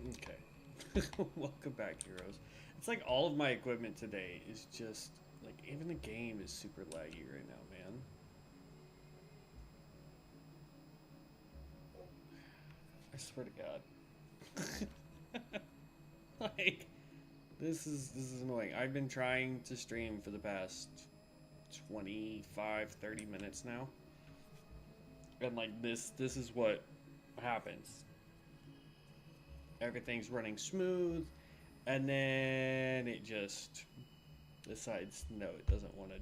Okay. Welcome back, heroes. It's like all of my equipment today is just like even the game is super laggy right now, man. I swear to God. Like this is annoying. I've been trying to stream for the past 25, 30 minutes now. And like this is what happens. Everything's running smooth and then it just decides no, it doesn't want to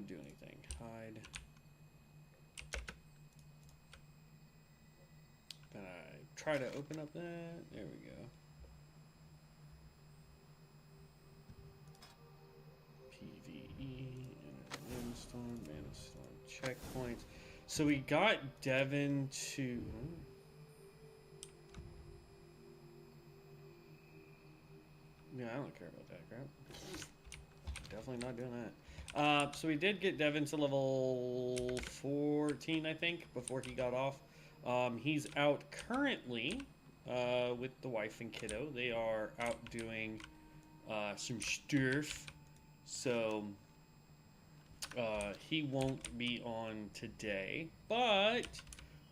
do anything. Hide. Then I try to open up that. There we go. PvE, Windstorm, Manastorm, checkpoints. So we got Devin to. Yeah, I don't care about that crap. Definitely not doing that. So we did get Devin to level 14, I think, before he got off. He's out currently with the wife and kiddo. They are out doing some stuff. So he won't be on today, but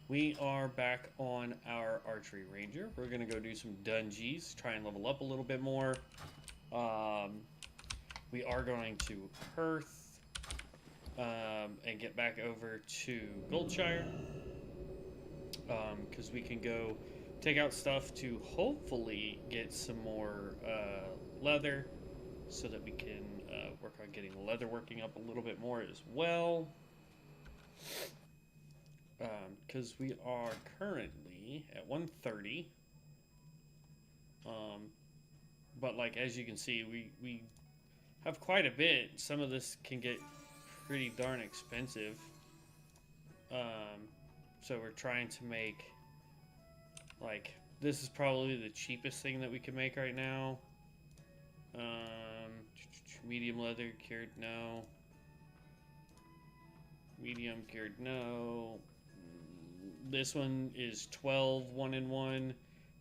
we are back on our archery ranger. We're gonna go do some dungeons, try and level up a little bit more. We are going to Perth and get back over to Goldshire because we can go take out stuff to hopefully get some more leather so that we can work on getting the leather working up a little bit more as well. Because we are currently at 130. But like as you can see, we have quite a bit. Some of this can get pretty darn expensive. So we're trying to make like this is probably the cheapest thing that we can make right now. Medium leather cured, no. Medium cured, no. This one is 12 1-in-1,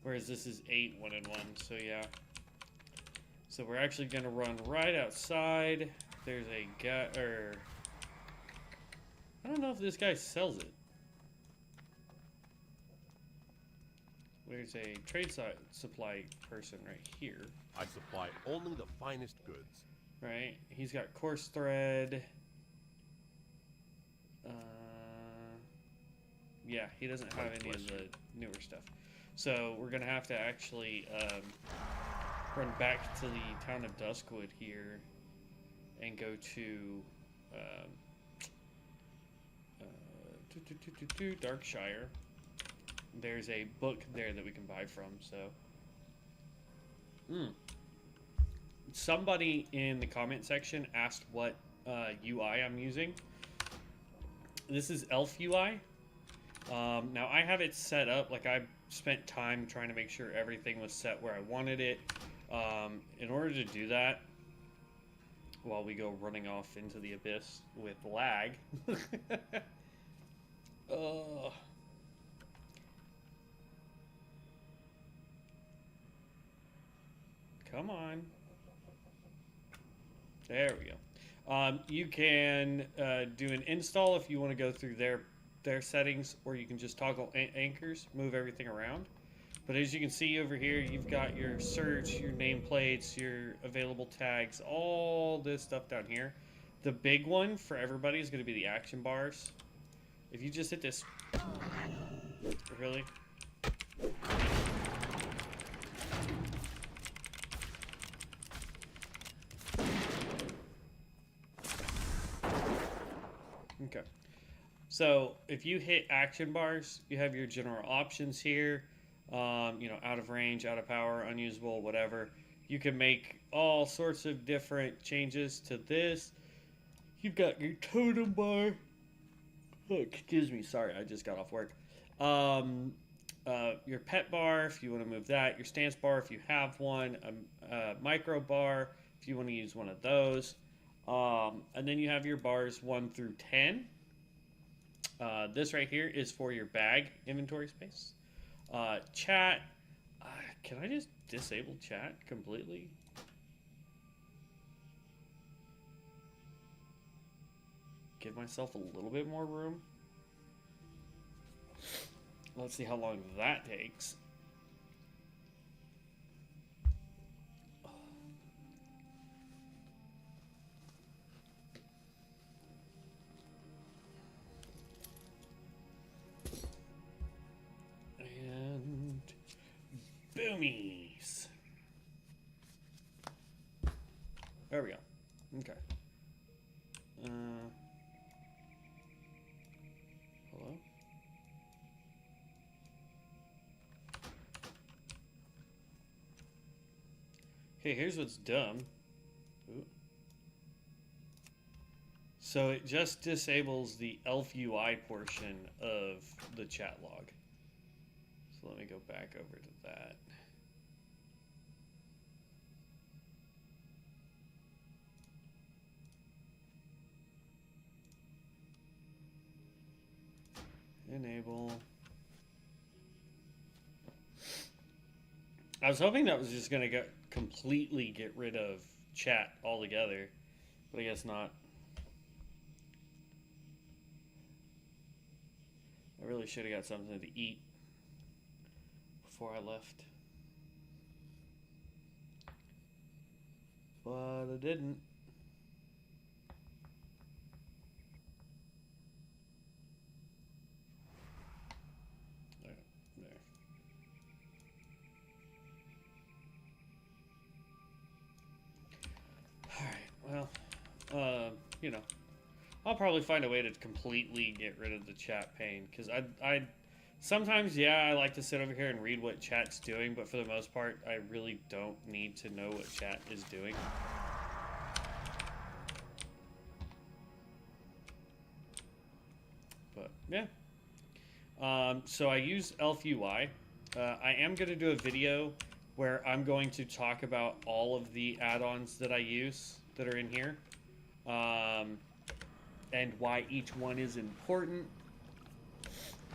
whereas this is 8 1-in-1. So yeah. So we're actually gonna run right outside. There's a guy, or I don't know if this guy sells it. There's a trade supply person right here. I supply only the finest goods. Right, he's got coarse thread. Yeah, he doesn't have any of the newer stuff. So we're gonna have to actually run back to the town of Duskwood here and go to Darkshire. There's a book there that we can buy from. So, somebody in the comment section asked what UI I'm using. This is Elf UI. Now I have it set up, like I spent time trying to make sure everything was set where I wanted it. In order to do that, while we go running off into the abyss with lag. Come on. There we go. You can do an install if you want to go through their settings, or you can just toggle anchors, move everything around. But as you can see over here, you've got your search, your nameplates, your available tags, all this stuff down here. The big one for everybody is going to be the action bars. If you just hit this... Really? Okay. So if you hit action bars, you have your general options here. Out of range, out of power, unusable, whatever. You can make all sorts of different changes to this. You've got your totem bar. Oh, excuse me, sorry, I just got off work. Your pet bar, if you want to move that. Your stance bar, if you have one. A micro bar, if you want to use one of those. And then you have your bars 1 through 10. This right here is for your bag inventory space. Chat, Can I just disable chat completely? Give myself a little bit more room. Let's see how long that takes. And boomies. There we go. Okay. Hello? Okay, here's what's dumb. Ooh. So it just disables the elf UI portion of the chat log. So let me go back over to that. Enable. I was hoping that was just going to completely get rid of chat altogether, but I guess not. I really should have got something to eat before I left. But I didn't. Well, you know, I'll probably find a way to completely get rid of the chat pane, because I sometimes, yeah, I like to sit over here and read what chat's doing, but for the most part, I really don't need to know what chat is doing. But, yeah. So I use Elf UI. I am going to do a video where I'm going to talk about all of the add-ons that I use that are in here. And why each one is important.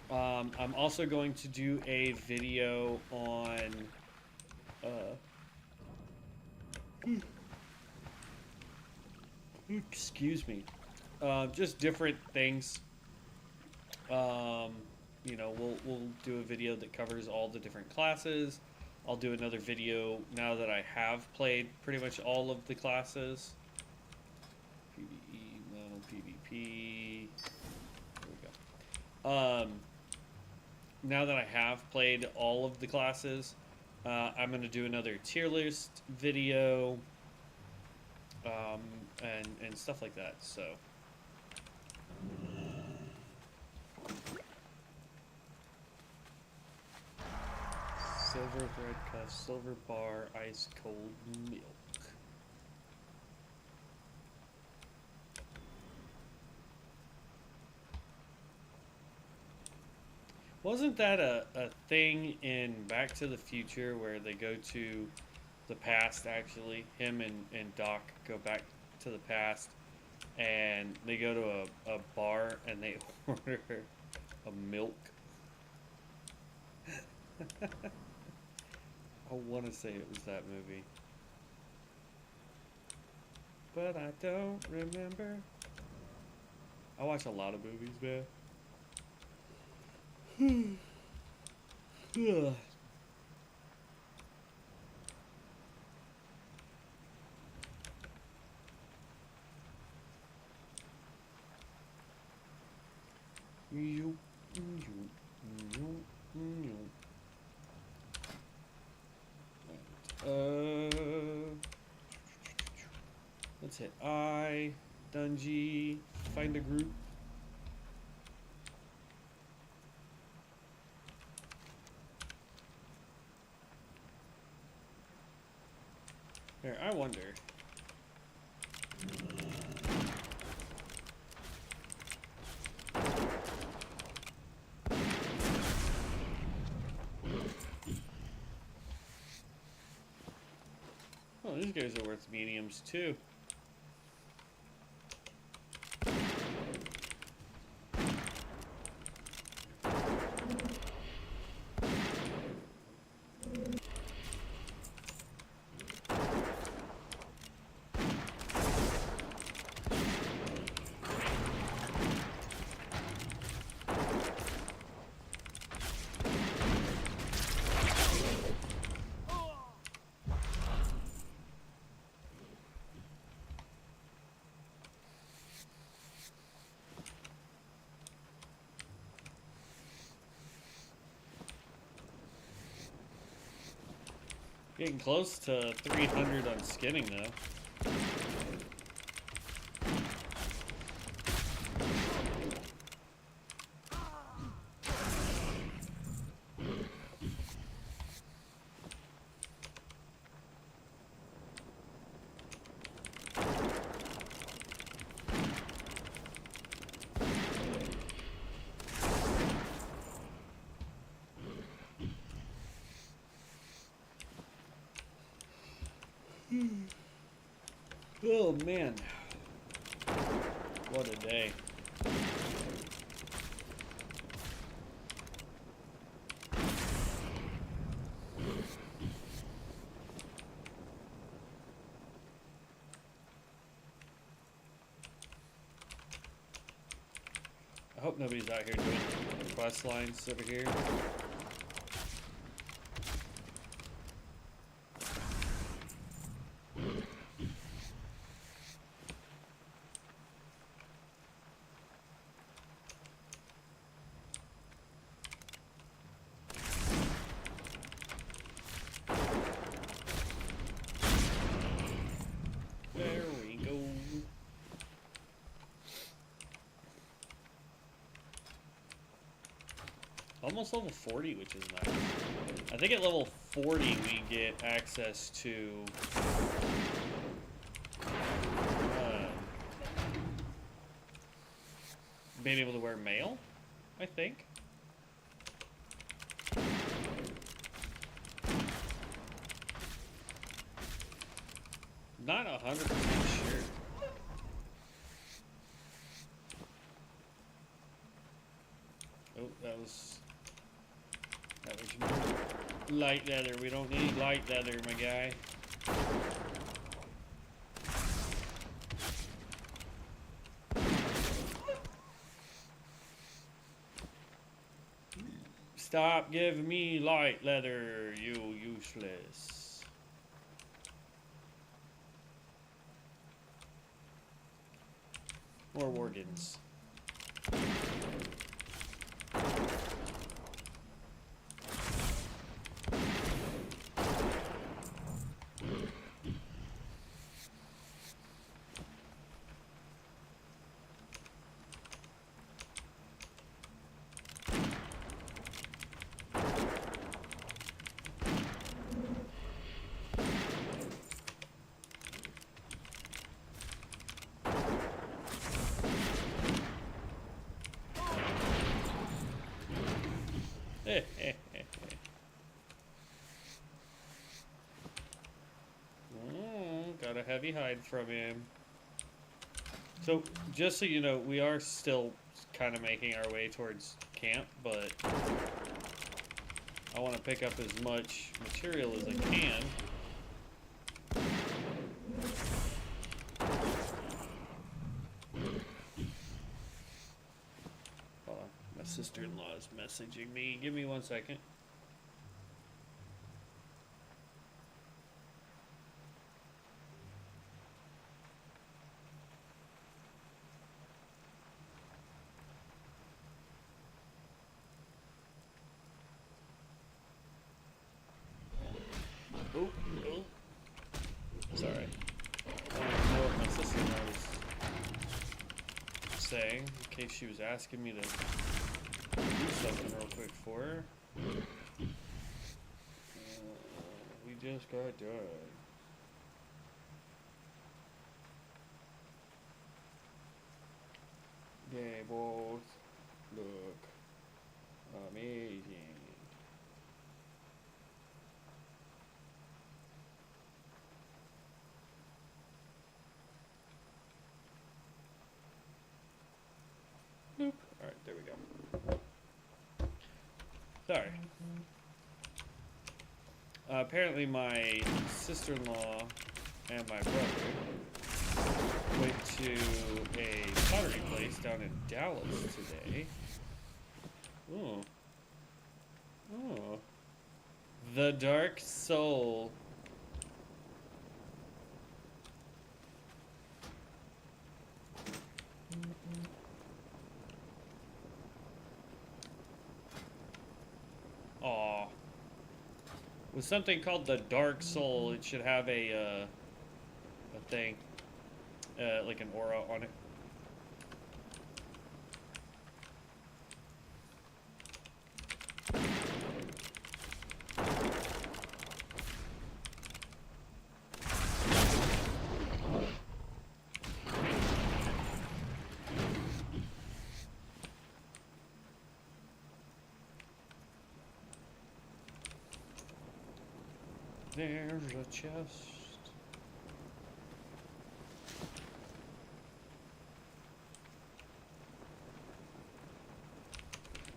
I'm also going to do a video on excuse me, just different things. You know, we'll do a video that covers all the different classes. I'll do another video now that I have played pretty much all of the classes. PvE, no, PvP. There we go. Now that I have played all of the classes, I'm going to do another tier list video, and stuff like that. So. Silver bread cuff, silver bar, ice cold milk. Wasn't that a thing in Back to the Future where they go to the past, actually? Him and Doc go back to the past, and they go to a bar and they order a milk. I want to say it was that movie, but I don't remember. I watch a lot of movies, man. Let's hit I, Dungy, find a group. Here, I wonder. Oh, these guys are worth mediums too. Getting close to 300 on skinning though. Oh man, what a day. I hope nobody's out here doing quest lines over here. There we go. Almost level 40, which is nice. I think at level 40 we get access to being able to wear mail, I think. Not 100% sure. Oh, that was light leather. We don't need light leather, my guy. Stop giving me light leather, you useless. More Worgans. Got a heavy hide from him. So, just so you know, we are still kind of making our way towards camp, but I want to pick up as much material as I can. Hold on, my sister-in-law is messaging me. Give me 1 second. Sorry. I want to know what my sister-in-law was saying, in case she was asking me to do something real quick for her. We just got done. They both look amazing. Nope. Alright, there we go. Sorry. Apparently my sister-in-law and my brother went to a pottery place down in Dallas today. Oh. Oh. The Dark Soul. Aw. With something called the Dark Soul, it should have a thing, like an aura on it. There's a chest.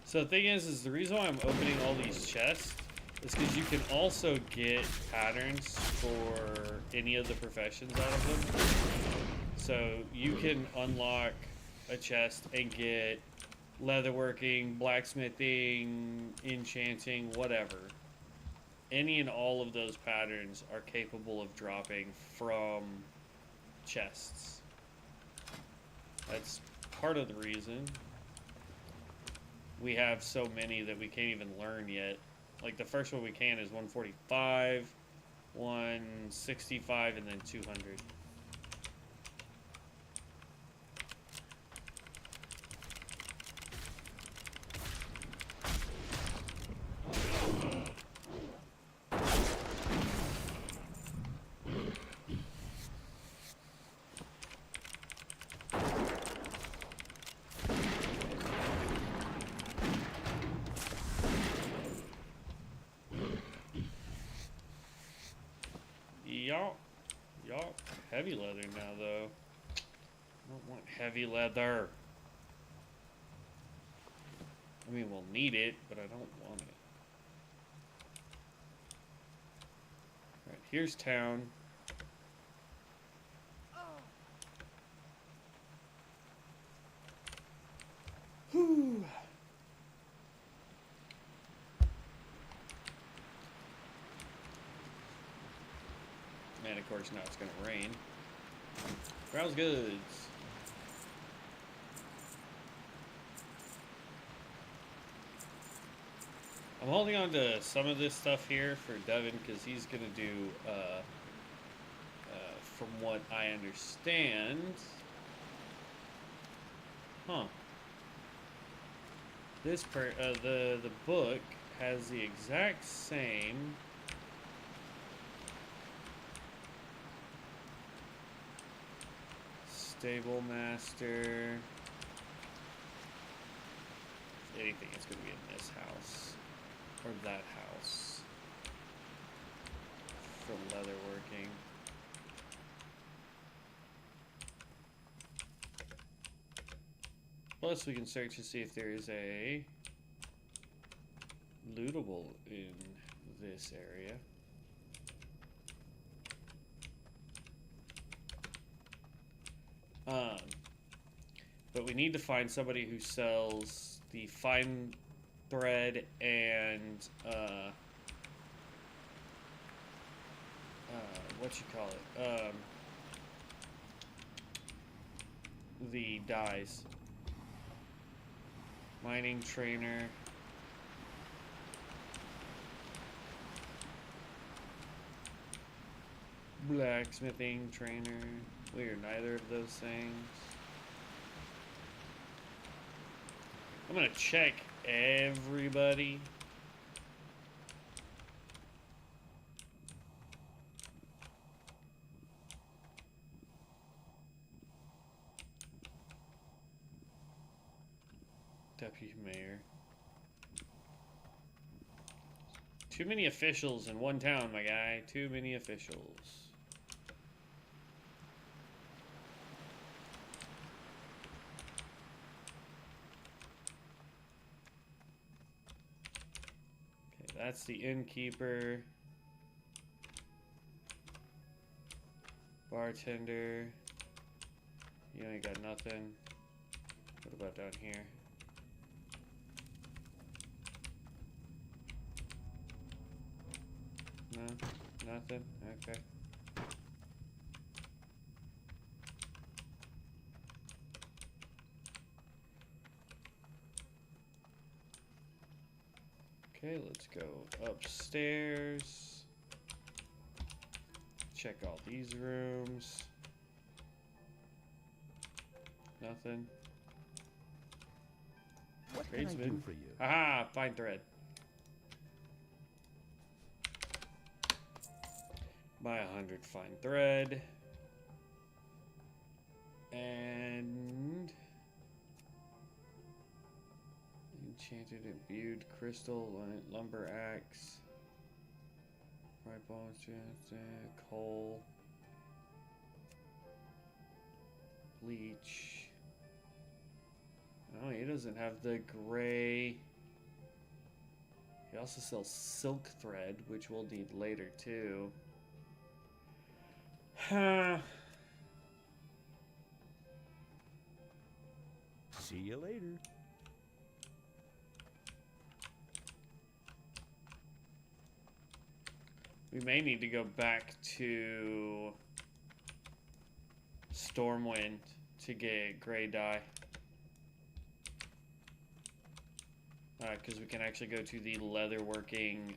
So the thing is the reason why I'm opening all these chests is because you can also get patterns for any of the professions out of them. So you can unlock a chest and get leatherworking, blacksmithing, enchanting, whatever. Any and all of those patterns are capable of dropping from chests. That's part of the reason we have so many that we can't even learn yet. Like the first one we can is 145, 165, and then 200. Y'all heavy leather now, though. I don't want heavy leather. I mean, we'll need it, but I don't want it. Alright, here's town. Whew. And of course now it's gonna rain. Browse goods. I'm holding on to some of this stuff here for Devin because he's gonna do, from what I understand, this the book has the exact same stable master. If anything, it's going to be in this house or that house for leatherworking. Plus, we can search to see if there is a lootable in this area. But we need to find somebody who sells the fine thread and what you call it? The dyes. Mining trainer. Blacksmithing trainer. We are neither of those things. I'm gonna check everybody. Deputy mayor. Too many officials in one town, my guy. Too many officials. Okay, that's the innkeeper. Bartender. You ain't got nothing. What about down here? No, nothing. Okay. Okay, let's go upstairs. Check all these rooms. Nothing. What can I do for you? Aha! Fine thread. Buy 100 fine thread. And enchanted imbued crystal lumber axe. Right bones, coal. Bleach. Oh, he doesn't have the gray. He also sells silk thread, which we'll need later too. See you later. We may need to go back to Stormwind to get gray dye. Because we can actually go to the leatherworking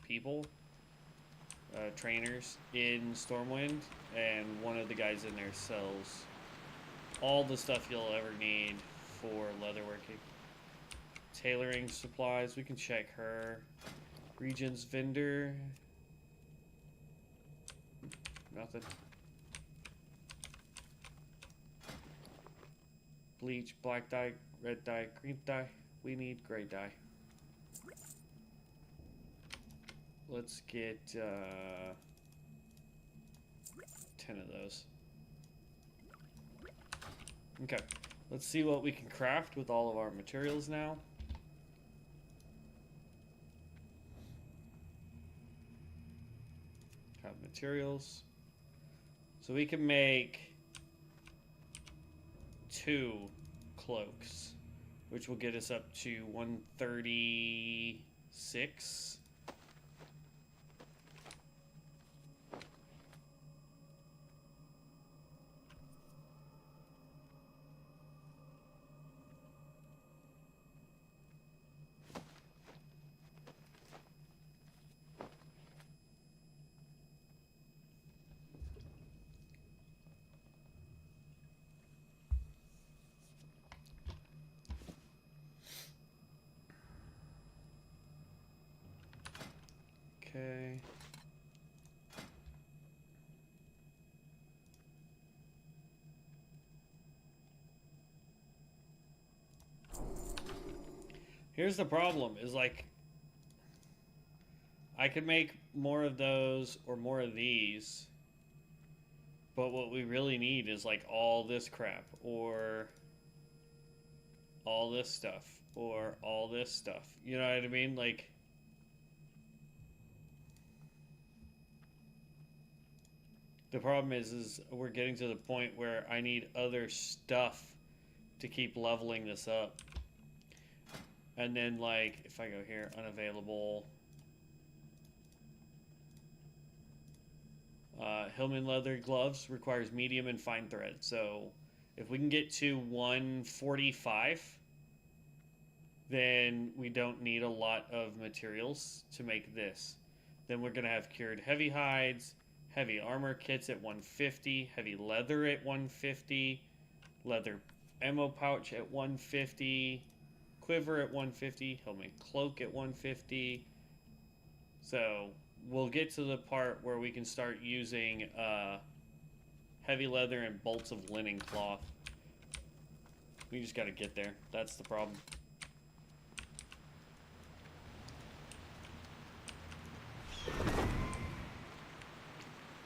people, trainers in Stormwind, and one of the guys in there sells all the stuff you'll ever need for leatherworking. Tailoring supplies, we can check her. Regions vendor. Nothing. Bleach, black dye, red dye, green dye. We need gray dye. Let's get 10 of those. Okay, let's see what we can craft with all of our materials now. Have materials. So we can make 2 cloaks, which will get us up to 136. Okay. Here's the problem, is like, I could make more of those or more of these, but what we really need is like all this crap, or all this stuff, or all this stuff. You know what I mean? Like, the problem is we're getting to the point where I need other stuff to keep leveling this up. And then, like, if I go here, unavailable. Hillman leather gloves requires medium and fine thread. So if we can get to 145, then we don't need a lot of materials to make this. Then we're going to have cured heavy hides, heavy armor kits at 150, heavy leather at 150, leather ammo pouch at 150, quiver at 150, Hillman cloak at 150. So we'll get to the part where we can start using heavy leather and bolts of linen cloth. We just got to get there. That's the problem.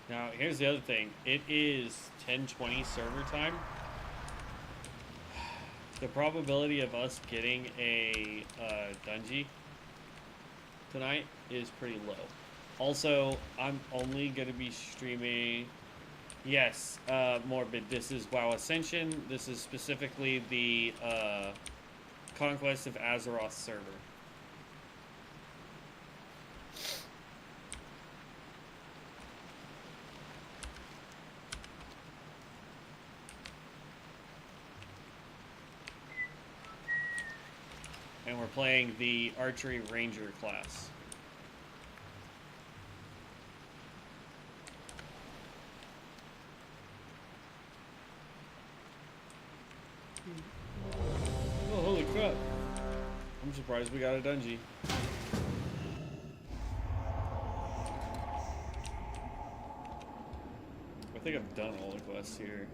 Now, here's the other thing. It is 10:20 server time. The probability of us getting a dungeon tonight is pretty low. Also, I'm only going to be streaming... Yes, Morbid, this is WoW Ascension. This is specifically the Conquest of Azeroth server. and we're playing the Archery Ranger class. Oh, holy crap. I'm surprised we got a dungeon. I think I've done all the quests here.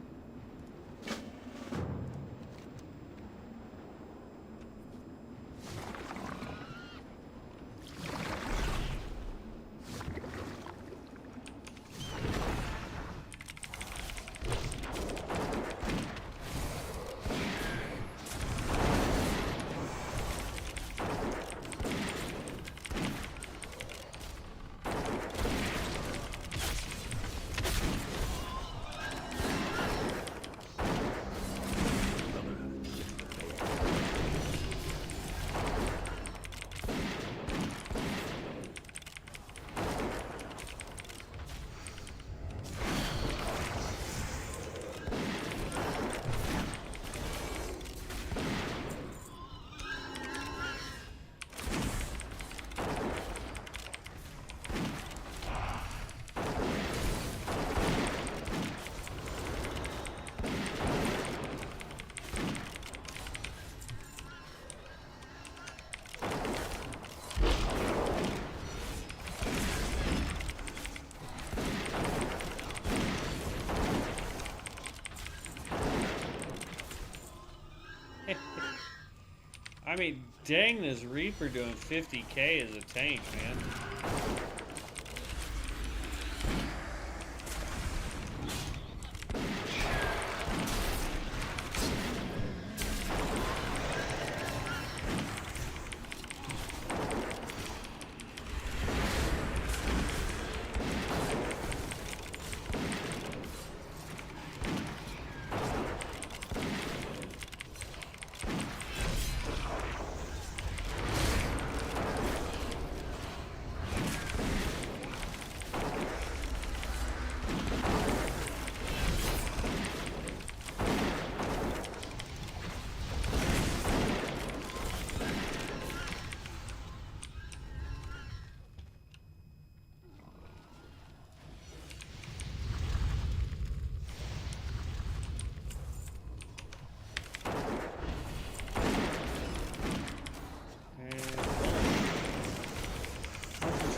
I mean, dang, this Reaper doing 50k as a tank, man.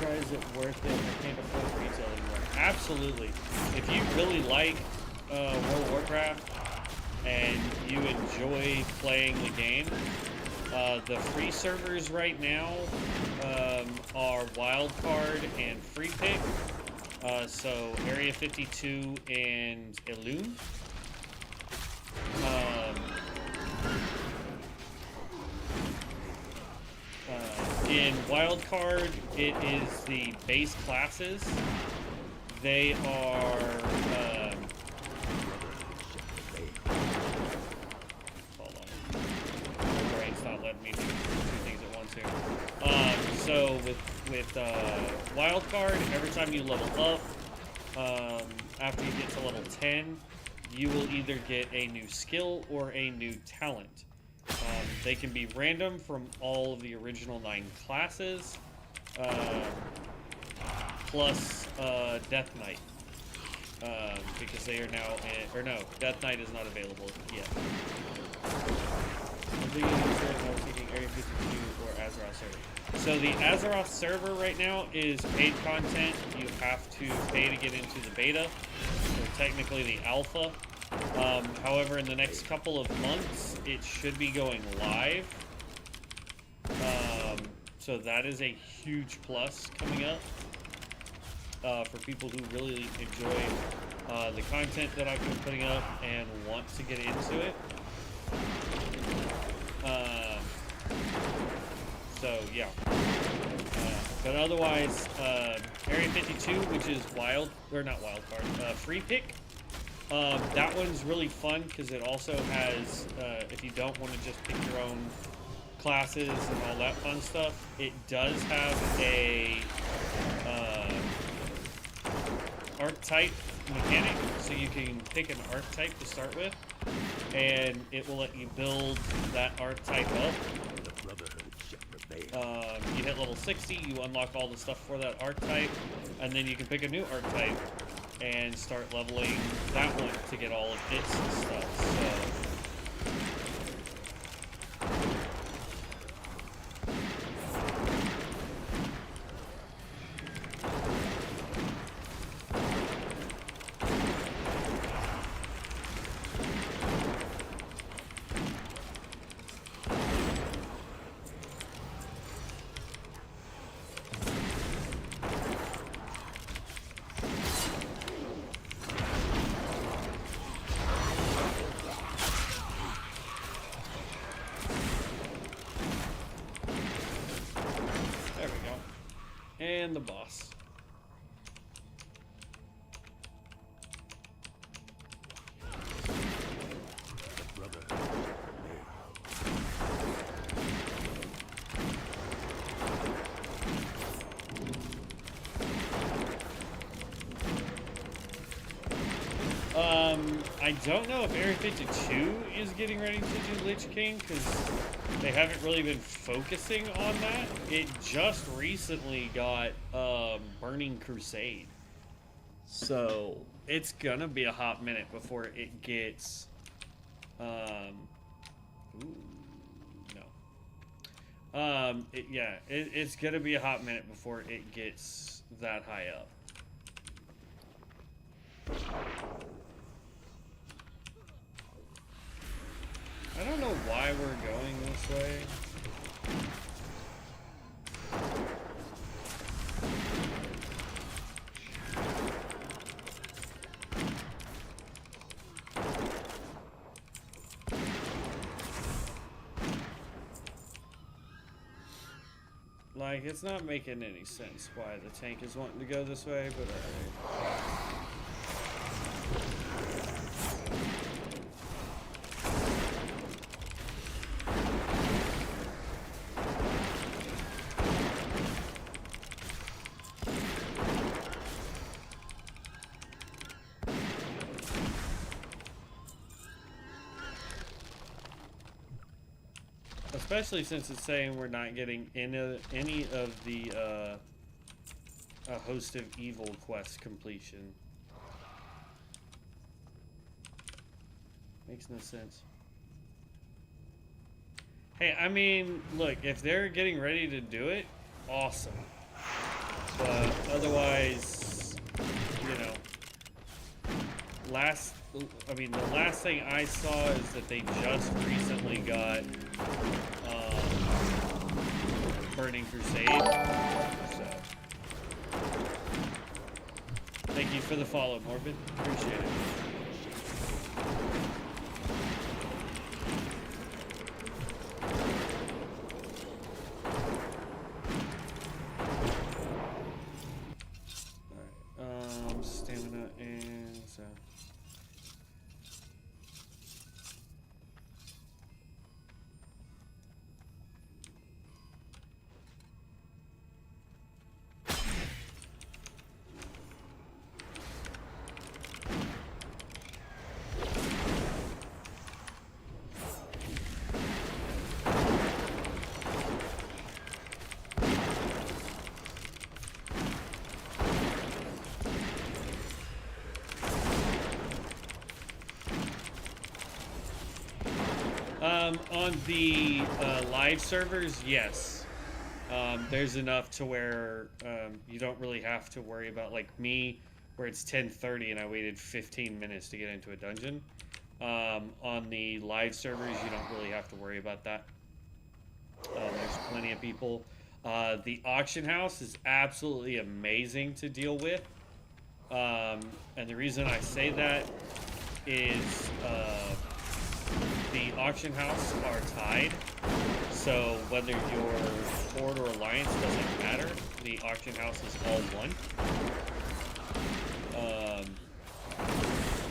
Is it worth it? I can't afford retail anymore. Absolutely. If you really like World of Warcraft and you enjoy playing the game, the free servers right now are Wildcard and Free Pick. So Area 52 and Elune. In Wildcard, it is the base classes. They are... hold on. My brain's not letting me do two things at once here. So with Wildcard, every time you level up, after you get to level 10, you will either get a new skill or a new talent. They can be random from all of the original 9 classes, plus Death Knight, because they are now or no, Death Knight is not available yet. I'm thinking Area 52 or Azeroth server. So the Azeroth server right now is paid content. You have to pay to get into the beta, or technically the alpha. However, in the next couple of months, it should be going live. So that is a huge plus coming up for people who really enjoy the content that I've been putting up and want to get into it. So yeah. But otherwise, Area 52, which is free pick. That one's really fun because it also has, if you don't want to just pick your own classes and all that fun stuff, it does have a archetype mechanic, so you can pick an archetype to start with, and it will let you build that archetype up. you hit level 60, you unlock all the stuff for that archetype, and then you can pick a new archetype and start leveling that one to get all of its stuff. So. And the boss. Brother. I don't know if Area 52 is getting ready to do Lich King, because they haven't really been focusing on that. It just recently got Burning Crusade. So it's gonna be a hot minute before it gets it's gonna be a hot minute before it gets that high up. I don't know why we're going this way. Like, it's not making any sense why the tank is wanting to go this way, but alright. Especially since it's saying we're not getting any of the a Host of Evil quest completion. Makes no sense. Hey, I mean, look, if they're getting ready to do it, awesome. But otherwise, you know, the last thing I saw is that they just recently got Burning Crusade. So, thank you for the follow, Morbid. Appreciate it. Alright, stamina and so. On the live servers, yes. There's enough to where you don't really have to worry about, like me, where it's 10:30 and I waited 15 minutes to get into a dungeon. On the live servers, you don't really have to worry about that. There's plenty of people. The auction house is absolutely amazing to deal with. And the reason I say that is the auction house are tied, so whether you're Horde or Alliance doesn't matter. The auction house is all one.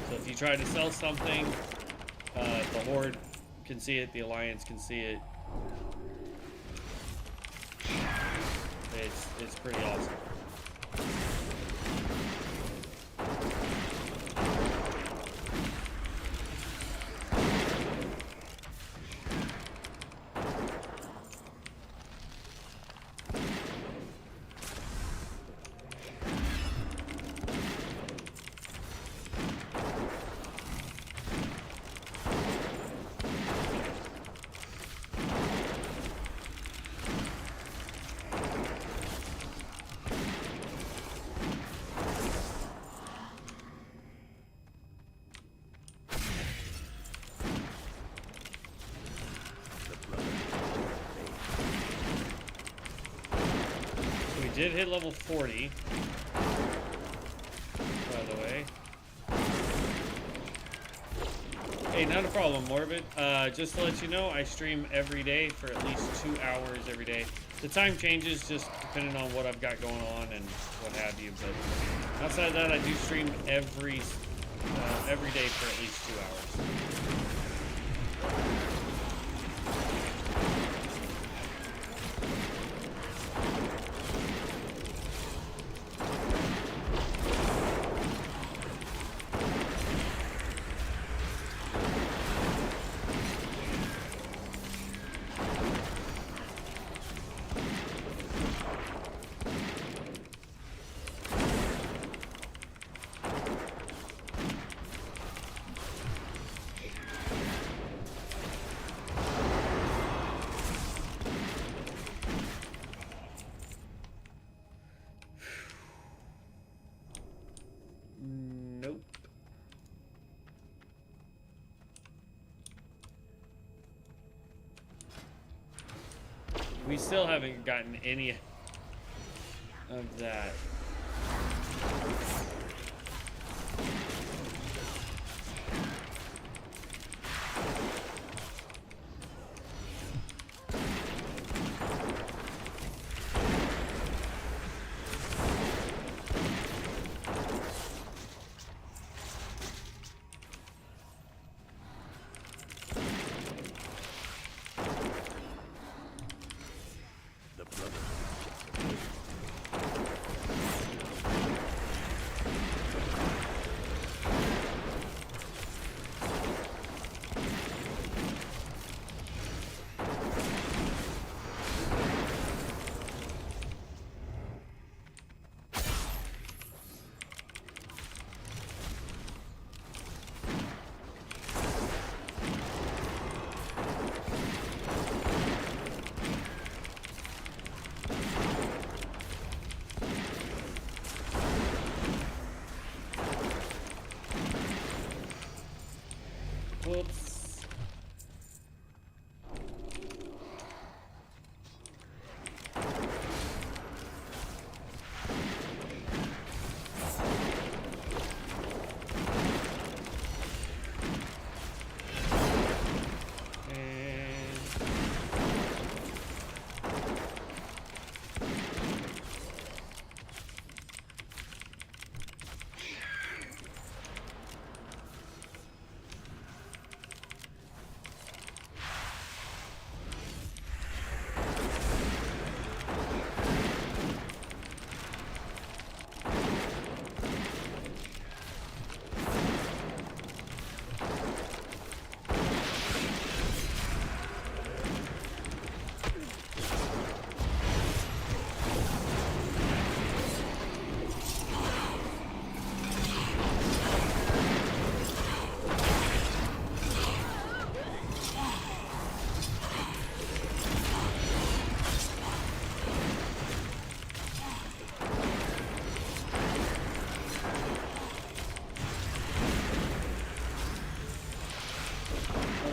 So if you try to sell something, the Horde can see it, the Alliance can see it. It's pretty awesome. did hit level 40, by the way. Hey, not a problem, Morbid. Just to let you know, I stream every day for at least 2 hours every day. The time changes just depending on what I've got going on and what have you, but outside of that, I do stream every day for at least 2 hours. Nope. We still haven't gotten any of that. Whoops.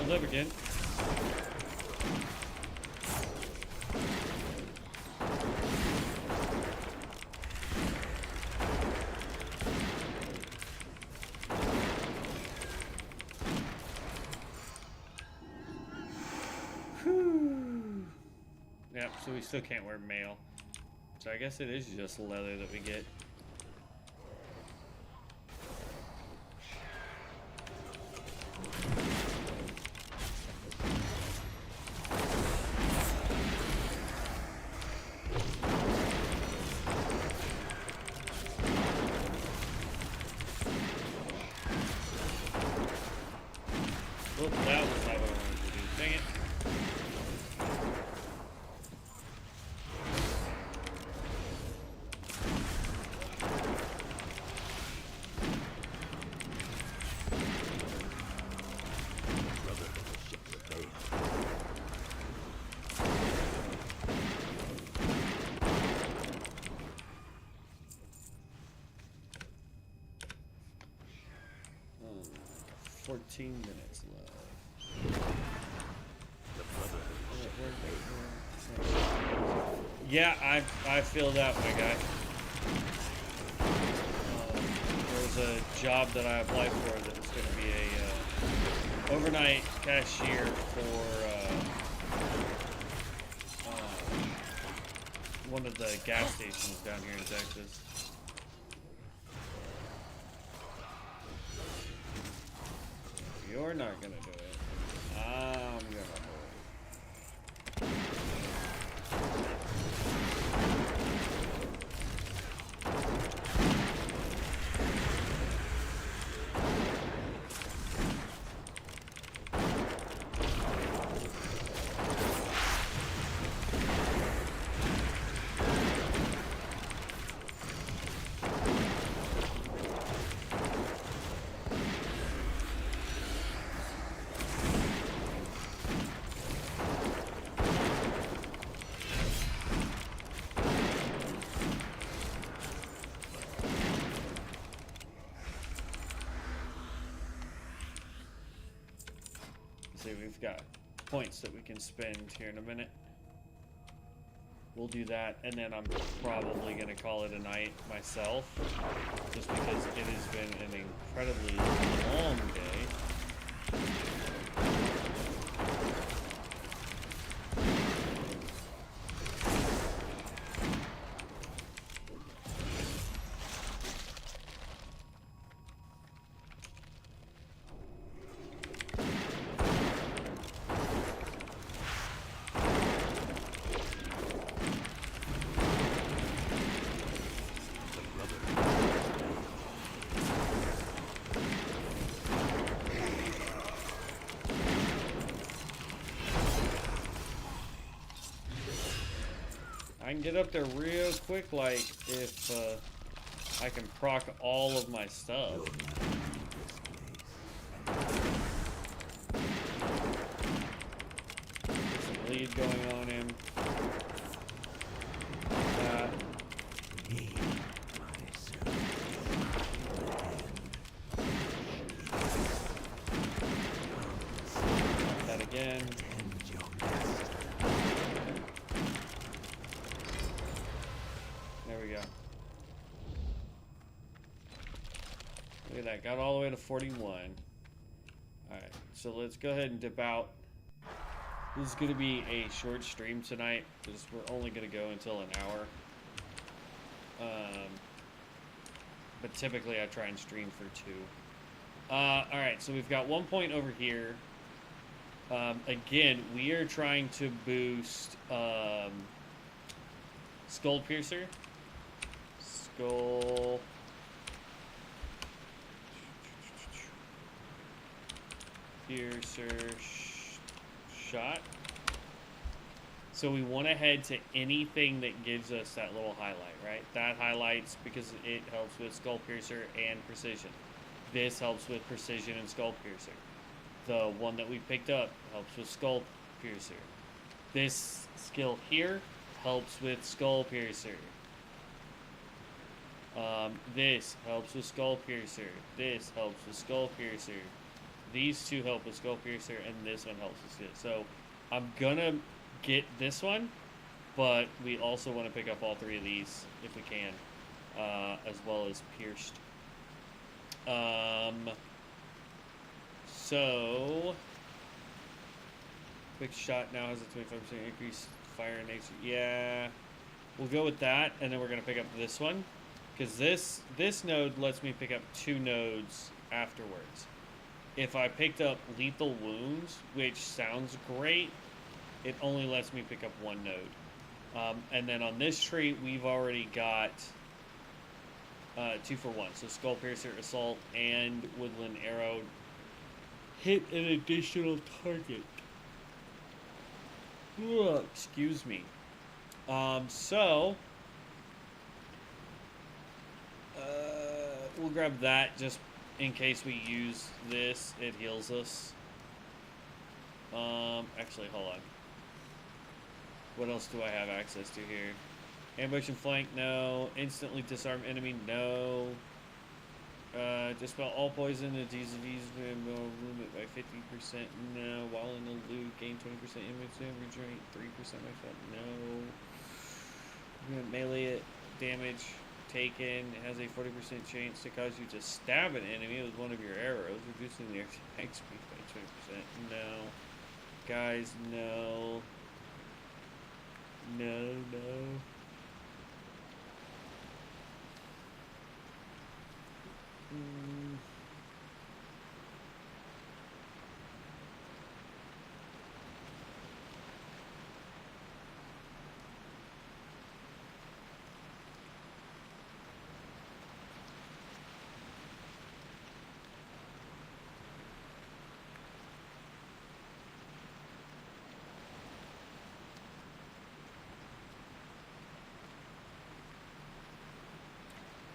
Hold up again. Whew. Yep, so we still can't wear mail. So I guess it is just leather that we get. Well, that was not what I wanted to do. Dang it. Oh, 14 minutes left. Yeah, I filled out, my guy. There's a job that I applied for that was going to be a overnight cashier for one of the gas stations down here in Texas. You're not gonna do it. I'm gonna do it. See, we've got points that we can spend here in a minute. We'll do that, and then I'm probably going to call it a night myself, just because it has been an incredibly long day. I can get up there real quick, like, if I can proc all of my stuff. Get some bleed going on him. That again. There we go. Look at that. Got all the way to 41. Alright, so let's go ahead and dip out. This is going to be a short stream tonight, because we're only going to go until an hour. But typically I try and stream for 2. Alright, so we've got 1 point over here. Again, we are trying to boost Skull Piercer. Skull Piercer shot. So we want to head to anything that gives us that little highlight, right? That highlights because it helps with Skull Piercer and Precision. This helps with Precision and Skull Piercer. The one that we picked up helps with Skull Piercer. This skill here helps with Skull Piercer. This helps with Skull Piercer. This helps with Skull Piercer. These two help with Skull Piercer, and this one helps with it. So I'm gonna get this one, but we also want to pick up all 3 of these if we can, as well as Pierced. So quick shot now has a 25% increase fire and nature. Yeah, we'll go with that, and then we're gonna pick up this one, because this node lets me pick up 2 nodes afterwards. If I picked up lethal wounds, which sounds great, it only lets me pick up 1 node. And then on this tree, we've already got 2 for 1. So Skull Piercer, Assault, and Woodland Arrow hit an additional target. Ugh, excuse me. So we'll grab that just in case we use this. It heals us. Actually, hold on. What else do I have access to here? Ambush and flank, no. Instantly disarm enemy, no. Dispel all poison and disease limit by 50%, no. While in the loot, gain 20% image and regenerate 3% myself, no. Melee damage taken. It has a 40% chance to cause you to stab an enemy with one of your arrows, reducing the attack speed by 20%. No. Guys, no. No.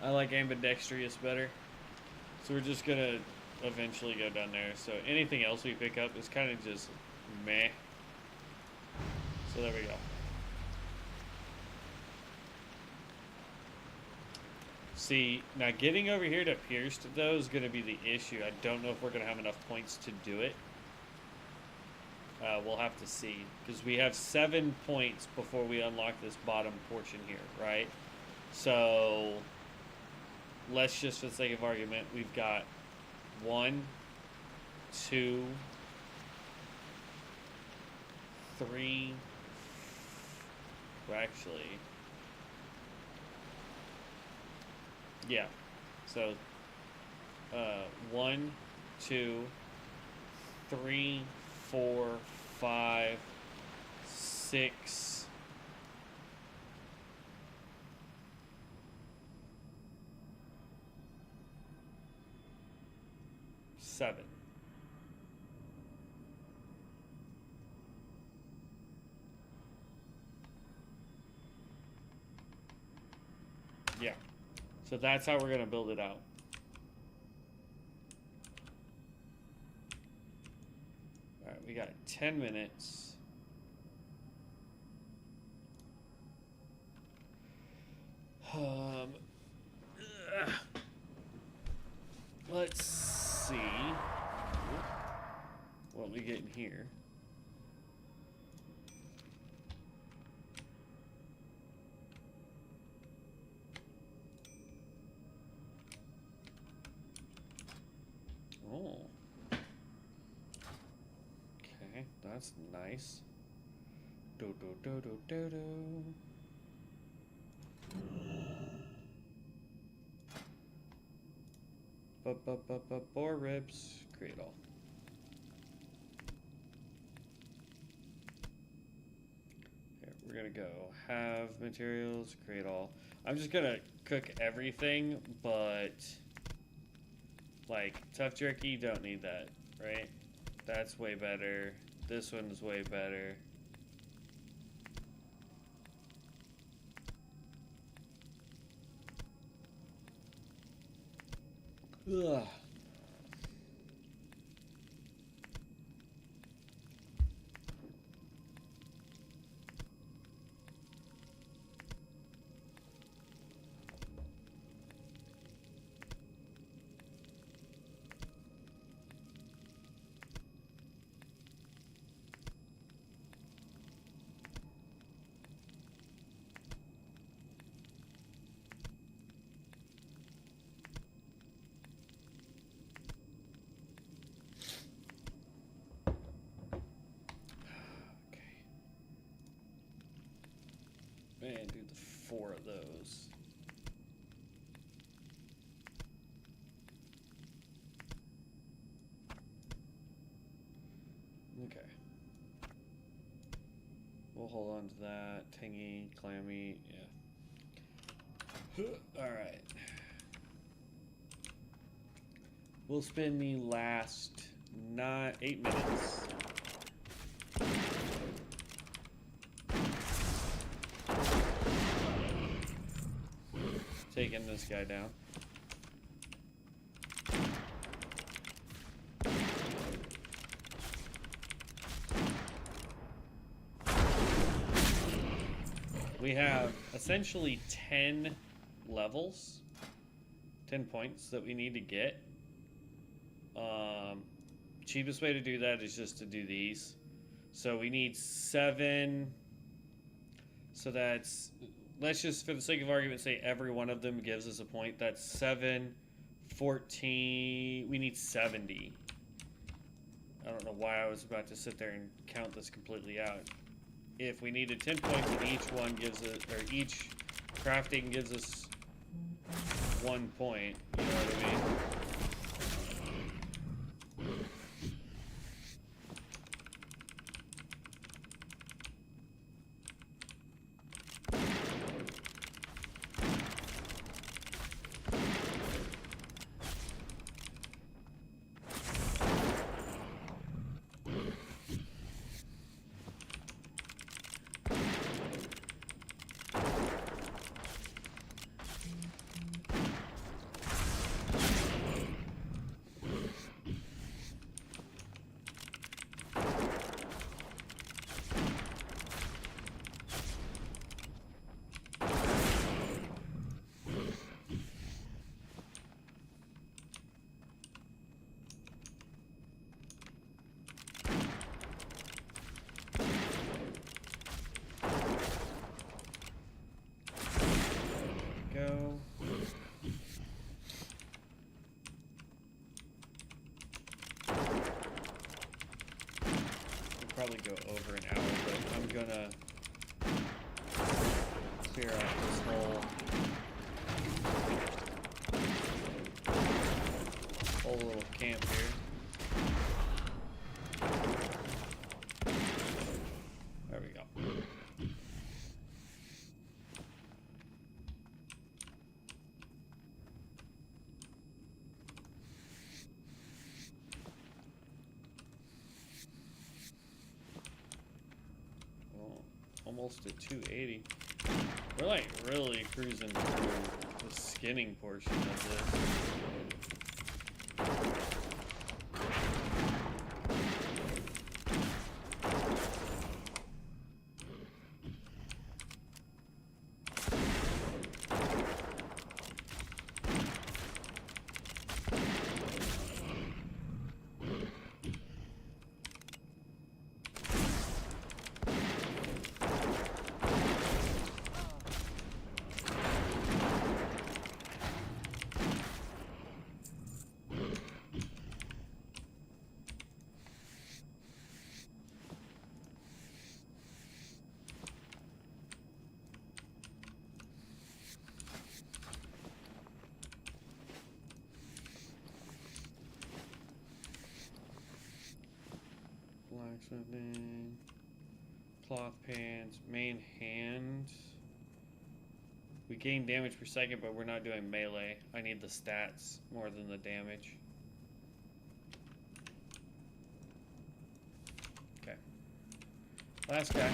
I like ambidextrous better. So we're just gonna eventually go down there. So anything else we pick up is kind of just meh. So there we go. See, now getting over here to Pierced, though, is going to be the issue. I don't know if we're going to have enough points to do it. We'll have to see. Because we have 7 points before we unlock this bottom portion here, right? So, let's just, for the sake of argument, we've got 1, 2, 3, well, actually, yeah, so, 1, 2, 3, 4, 5, 6, 7. Yeah. So that's how we're going to build it out. All right, we got 10 minutes. Let's see what we get in here. Oh. Okay, that's nice. Do do do do do do. Boar ribs, create all. Here, we're gonna go have materials, create all. I'm just gonna cook everything, but like tough jerky, don't need that, right? That's way better. This one's way better. Ugh. Man, do the 4 of those. Okay. We'll hold on to that. Tangy, clammy, yeah. Alright. We'll spend the last 8 minutes. Taking this guy down. We have essentially 10 levels, 10 points that we need to get. Cheapest way to do that is just to do these. So we need 7. So that's let's just, for the sake of argument, say every one of them gives us a point. That's 7, 14. We need 70. I don't know why I was about to sit there and count this completely out. If we needed 10 points and each one gives us, or each crafting gives us 1 point, you know what I mean? Probably go over an hour, but I'm gonna clear out this whole little camp here. There we go. Almost at 280. We're like really cruising through the skinning portion of this. Blacksmithing, cloth pants, main hand. We gain damage per second, but we're not doing melee. I need the stats more than the damage. Okay. Last guy.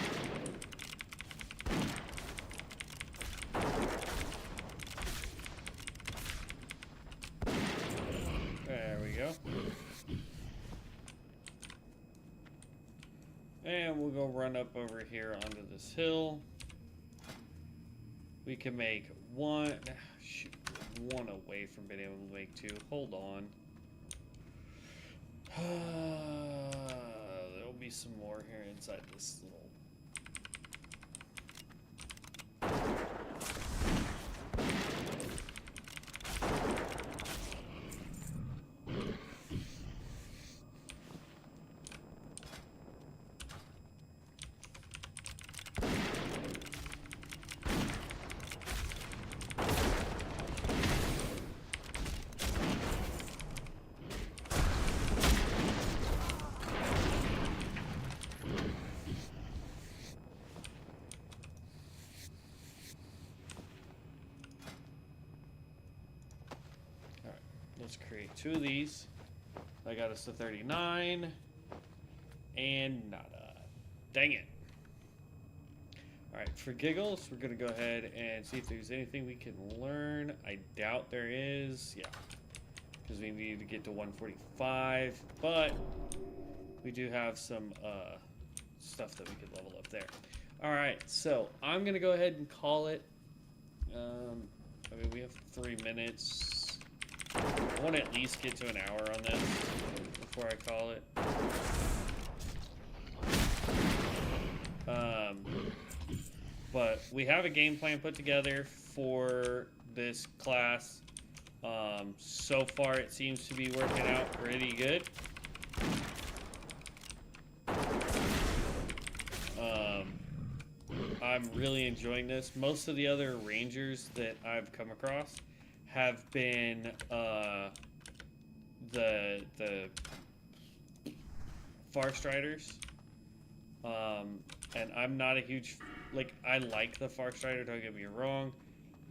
There we go. And we'll go run up over here onto this hill. We can make one away from being able to make 2. Hold on. There'll be some more here inside this little... Let's create 2 of these. That got us to 39. And nada. Dang it. Alright, for giggles, we're going to go ahead and see if there's anything we can learn. I doubt there is. Yeah. Because we need to get to 145. But we do have some stuff that we could level up there. Alright, so I'm going to go ahead and call it. I mean, we have 3 minutes. I want to at least get to an hour on this before I call it. but we have a game plan put together for this class. So far, it seems to be working out pretty good. I'm really enjoying this. Most of the other rangers that I've come across have been the Farstriders. And I'm not a huge, like, I like the Farstrider, don't get me wrong,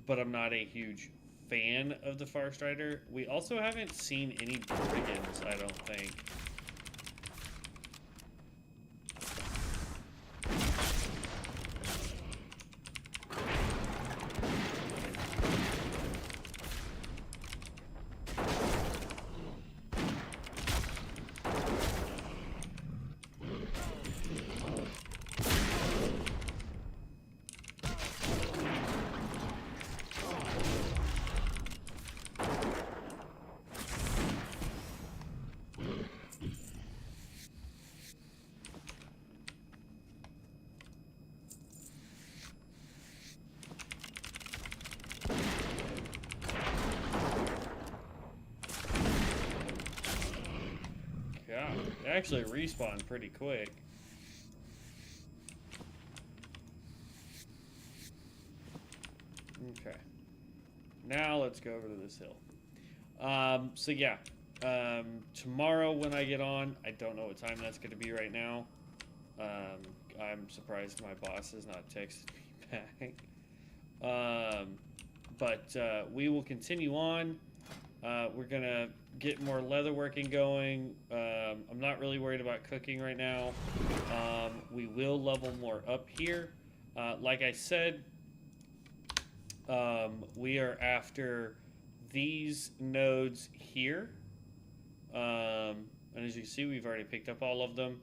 but I'm not a huge fan of the Farstrider. We also haven't seen any brigands, I don't think. God, they actually respawn pretty quick. Okay. Now let's go over to this hill. So yeah. Tomorrow when I get on, I don't know what time that's going to be right now. I'm surprised my boss has not texted me back. But we will continue on. We're going to get more leatherworking going. I'm not really worried about cooking right now. We will level more up here. Like I said, we are after these nodes here. And as you can see, we've already picked up all of them.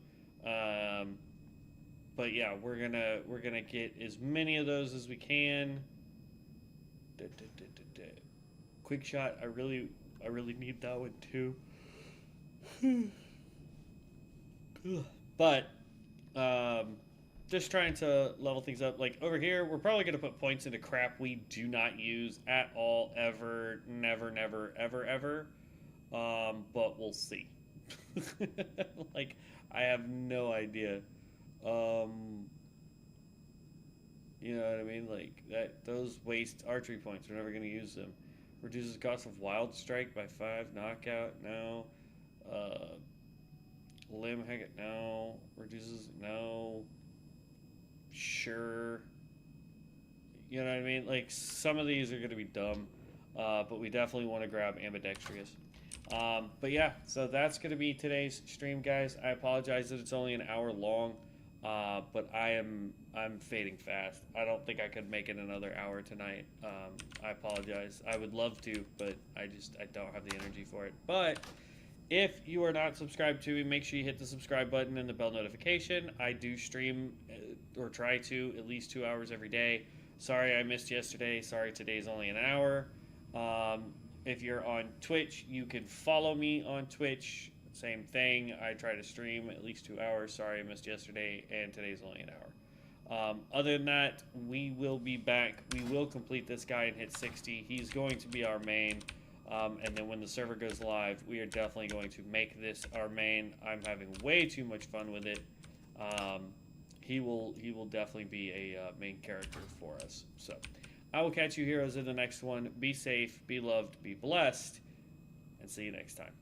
But yeah, we're gonna get as many of those as we can. Quick shot. I really need that one too. But just trying to level things up. Like over here, we're probably gonna put points into crap we do not use at all, ever, never, ever. But we'll see. Like, I have no idea. You know what I mean? Like, those waste archery points, we're never going to use them. Reduces cost of wild strike by 5. Knockout, no. Limb hack it, no. Reduces, no. Sure. You know what I mean? Like, some of these are going to be dumb. But we definitely want to grab ambidextrous. But yeah, so that's going to be today's stream, guys. I apologize that it's only an hour long, but I'm fading fast. I don't think I could make it another hour tonight. I apologize. I would love to, but I don't have the energy for it. But if you are not subscribed to me, make sure you hit the subscribe button and the bell notification. I do stream, or try to, at least 2 hours every day. Sorry I missed yesterday. Sorry today's only an hour. If you're on Twitch, you can follow me on Twitch. Same thing. I try to stream at least 2 hours. Sorry I missed yesterday, and today's only an hour. Other than that, we will be back. We will complete this guy and hit 60. He's going to be our main. And then when the server goes live, we are definitely going to make this our main. I'm having way too much fun with it. He will definitely be a main character for us. So I will catch you heroes in the next one. Be safe, be loved, be blessed, and see you next time.